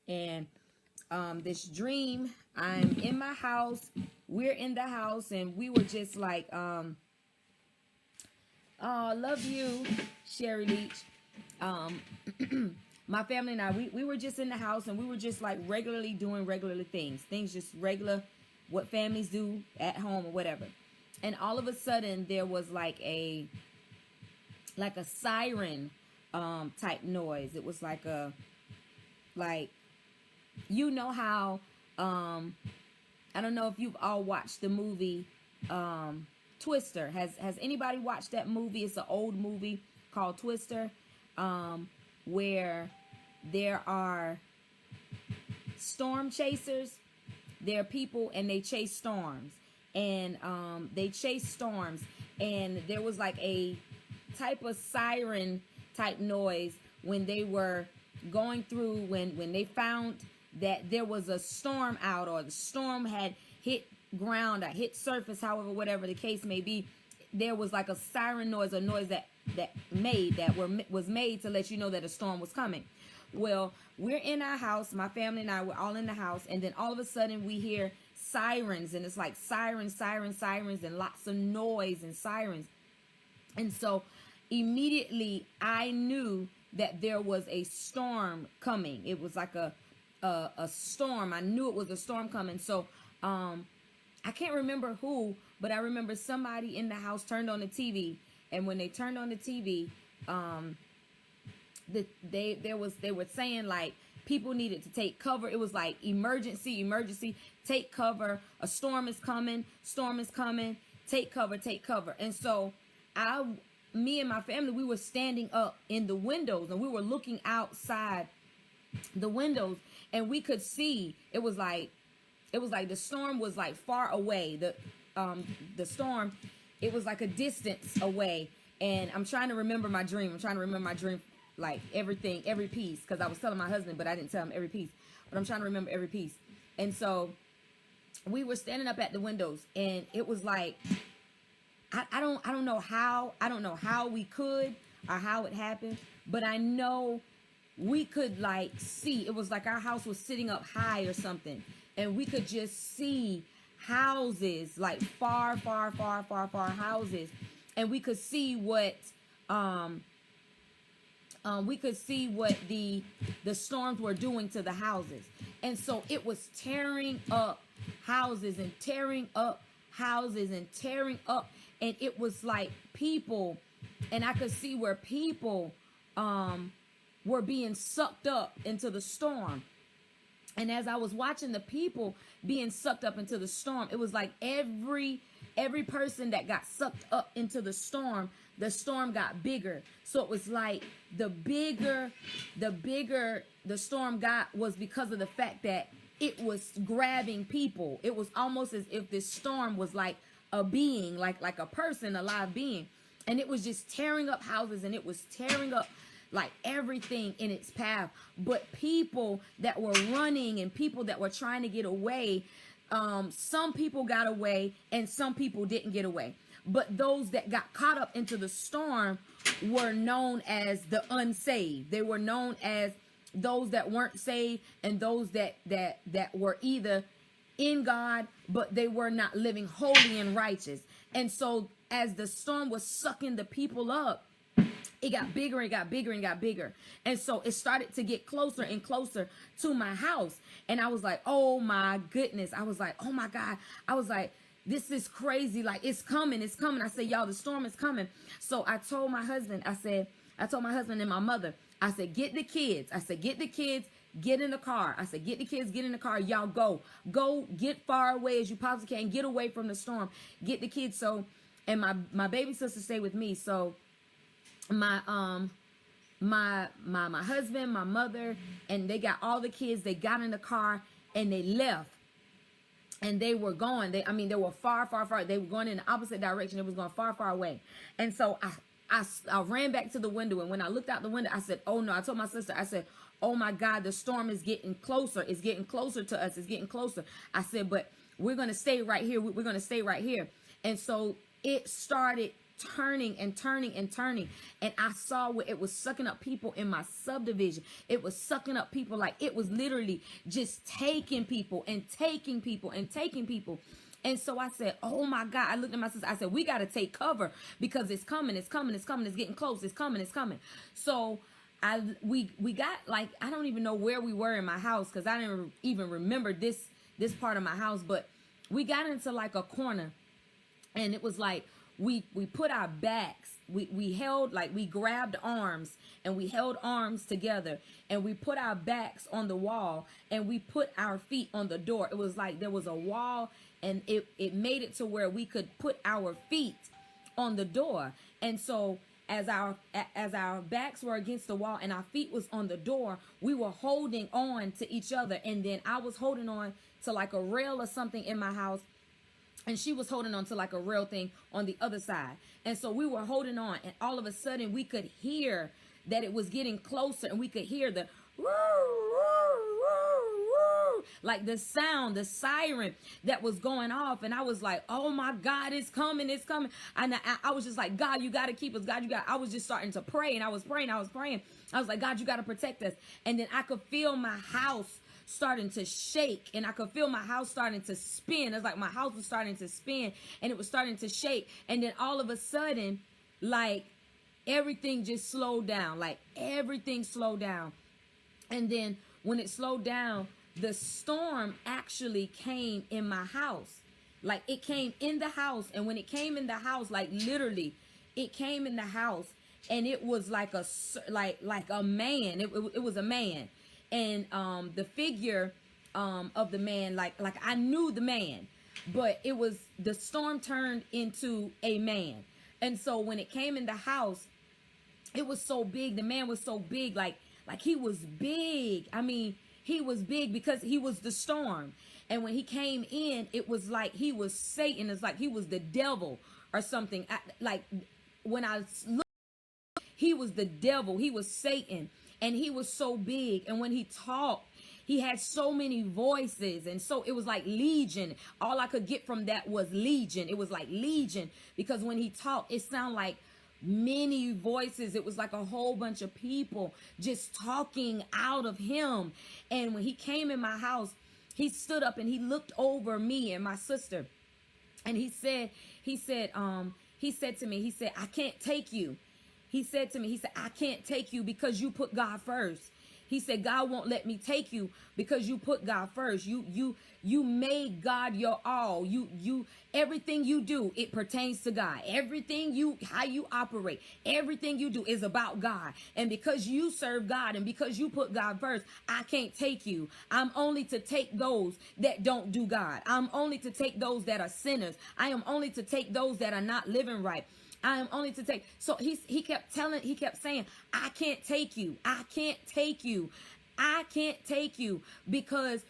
And this dream, I'm in my house, we're in the house, and we were just like, oh, love you, Sherry Leach. Um, my family and I, we were just in the house, and we were just like regularly doing regular things just regular, what families do at home or whatever. And all of a sudden, there was like a siren type noise. It was like a, like, you know how, I don't know if you've all watched the movie Twister. Has anybody watched that movie? It's an old movie called Twister, where there are storm chasers. There are people and they chase storms, and they chase storms, and there was like a type of siren type noise when they were going through, when they found that there was a storm out, or the storm had hit ground or hit surface, however, whatever the case may be. There was like a siren noise, a noise was made to let you know that a storm was coming. Well, we're in our house, my family and I, we're all in the house, and then all of a sudden we hear sirens, and it's like sirens, and lots of noise and sirens. And so immediately I knew that there was a storm coming. It was like a storm. I knew it was a storm coming. So I can't remember who, but I remember somebody in the house turned on the TV, and when they turned on the TV, they were saying like people needed to take cover. It was like emergency, take cover. A storm is coming, take cover. And so me and my family, we were standing up in the windows, and we were looking outside the windows, and we could see the storm was like far away. The storm, it was like a distance away. And I'm trying to remember my dream. Like everything, every piece, because I was telling my husband, but I didn't tell him every piece. But I'm trying to remember every piece. And so we were standing up at the windows, and it was like, I don't know how we could, or how it happened, but I know we could like see. It was like our house was sitting up high or something, and we could just see houses, like far houses, and we could see what the storms were doing to the houses. And so it was tearing up houses and tearing up houses and tearing up, and it was like people, and I could see where people were being sucked up into the storm. And as I was watching the people being sucked up into the storm, it was like every person that got sucked up into the storm got bigger. So it was like the bigger the storm got was because of the fact that it was grabbing people. It was almost as if this storm was like a being, like a person, a live being. And it was just tearing up houses, and it was tearing up like everything in its path. But people that were running and people that were trying to get away, some people got away and some people didn't get away. But those that got caught up into the storm were known as the unsaved. They were known as those that weren't saved, and those that were either in God, but they were not living holy and righteous. And so as the storm was sucking the people up, it got bigger and got bigger and got bigger. And so it started to get closer and closer to my house. And I was like, oh my goodness. I was like, oh my God. I was like, this is crazy. Like, it's coming. It's coming. I said, y'all, the storm is coming. So I told my husband, I told my husband and my mother, I said, get the kids. I said, get the kids, get in the car. I said, get the kids, get in the car. Y'all go get far away as you possibly can. Get away from the storm. Get the kids. So, and my baby sister stayed with me. So my husband, my mother, and they got all the kids. They got in the car and they left. And they were going, they were far. They were going in the opposite direction. It was going far away. And so I ran back to the window. And when I looked out the window, I said, oh no, I told my sister, I said, oh my God, the storm is getting closer. It's getting closer to us. It's getting closer. I said, but we're going to stay right here. We're going to stay right here. And so it started turning and turning and turning. And I saw where it was sucking up people in my subdivision. It was sucking up people, like it was literally just taking people and taking people and taking people. And so I said, oh my God. I looked at my sister. I said, we got to take cover because it's coming. It's coming. It's coming. It's getting close. It's coming. It's coming. So we got, like, I don't even know where we were in my house because I didn't even remember this part of my house. But we got into like a corner, and it was like we put our backs. We held, like, we grabbed arms and we held arms together, and we put our backs on the wall and we put our feet on the door. It was like there was a wall, and it made it to where we could put our feet on the door. And so as our backs were against the wall and our feet was on the door, we were holding on to each other. And then I was holding on to like a rail or something in my house, and she was holding on to like a rail thing on the other side. And so we were holding on, and all of a sudden we could hear that it was getting closer, and we could hear the woo, woo, woo, woo, like the sound, the siren that was going off. And I was like, oh my God, it's coming, it's coming. And I was just like, God, you got to keep us. God, I was just starting to pray, and I was praying. I was like, God, you got to protect us. And then I could feel my house starting to shake, and I could feel my house starting to spin. It's like my house was starting to spin, and it was starting to shake. And then all of a sudden, like, everything just slowed down. Like, everything slowed down. And then when it slowed down, the storm actually came in my house. Like, it came in the house. And when it came in the house, like, literally, it came in the house, and it was like a man. It was a man. And the figure of the man, like I knew the man, but it was, the storm turned into a man. And so when it came in the house, it was so big. The man was so big, like he was big. I mean, he was big because he was the storm. And when he came in, it was like he was Satan. It's like he was the devil or something. Like when I looked, he was the devil. He was Satan. And he was so big. And when he talked, he had so many voices. And so it was like legion. All I could get from that was legion. It was like legion. Because when he talked, it sounded like many voices. It was like a whole bunch of people just talking out of him. And when he came in my house, he stood up and he looked over me and my sister. And he said to me, he said, I can't take you. He said to me, he said, I can't take you because you put God first. He said, God won't let me take you because you put God first. You made God your all. Everything you do, it pertains to God. How you operate, everything you do is about God. And because you serve God and because you put God first, I can't take you. I'm only to take those that don't do God. I'm only to take those that are sinners. I am only to take those that are not living right. I am only to take. So he kept saying, I can't take you. I can't take you. I can't take you because